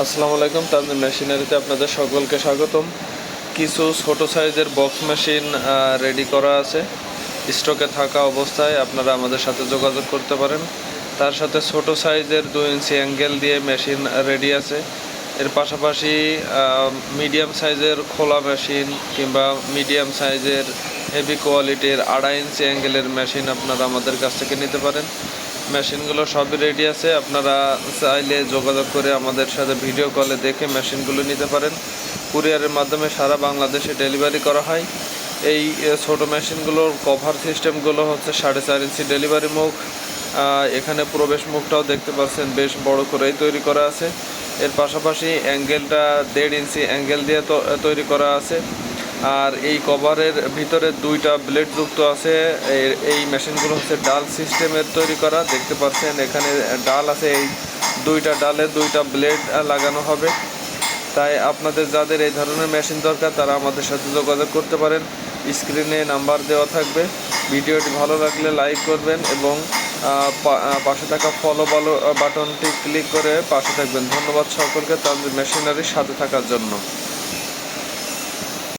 আসসালামু আলাইকুম। তানজিম মেশিনারিতে আপনাদের সকলকে স্বাগতম। কিছু ছোট সাইজের বক্স মেশিন রেডি করা আছে, স্টকে থাকা অবস্থায় আপনারা আমাদের সাথে যোগাযোগ করতে পারেন। তার সাথে ছোট সাইজের 2 ইঞ্চি অ্যাঙ্গেল দিয়ে মেশিন রেডি আছে। এর পাশাপাশি মিডিয়াম সাইজের খোলা মেশিন কিংবা মিডিয়াম সাইজের হেভি কোয়ালিটির 2.5 ইঞ্চি অ্যাঙ্গেলের মেশিন আপনারা আমাদের কাছ থেকে নিতে পারেন। মেশিনগুলো সবই রেডি আছে, আপনারা চাইলে যোগাযোগ করে আমাদের সাথে ভিডিও কলে দেখে মেশিনগুলো নিতে পারেন। কুরিয়ারের মাধ্যমে সারা বাংলাদেশে ডেলিভারি করা হয়। এই ছোট মেশিনগুলোর কভার সিস্টেমগুলো হচ্ছে 4.5 ইঞ্চি ডেলিভারি মুখ। এখানে প্রবেশ মুখটাও দেখতে পাচ্ছেন বেশ বড় করেই তৈরি করা আছে। এর পাশাপাশি অ্যাঙ্গেলটা 1.5 ইঞ্চি অ্যাঙ্গেল দিয়ে তৈরি করা আছে। আর এই কভারের ভিতরে 2টা ব্লেড যুক্ত আছে। এই মেশিনগুলো হচ্ছে ডাল সিস্টেমের তৈরি করা, দেখতে পাচ্ছেন এখানে ডাল আছে। এই 2টা ডালে 2টা ব্লেড লাগানো হবে। তাই আপনাদের যাদের এই ধরনের মেশিন দরকার তারা আমাদের সাথে যোগাযোগ করতে পারেন। স্ক্রিনে নাম্বার দেওয়া থাকবে। ভিডিওটি ভালো লাগলে লাইক করবেন এবং পাশে থাকা ফলো বাটনটি ক্লিক করে পাশে থাকবেন। ধন্যবাদ সকলকে তানজিম মেশিনারির সাথে থাকার জন্য।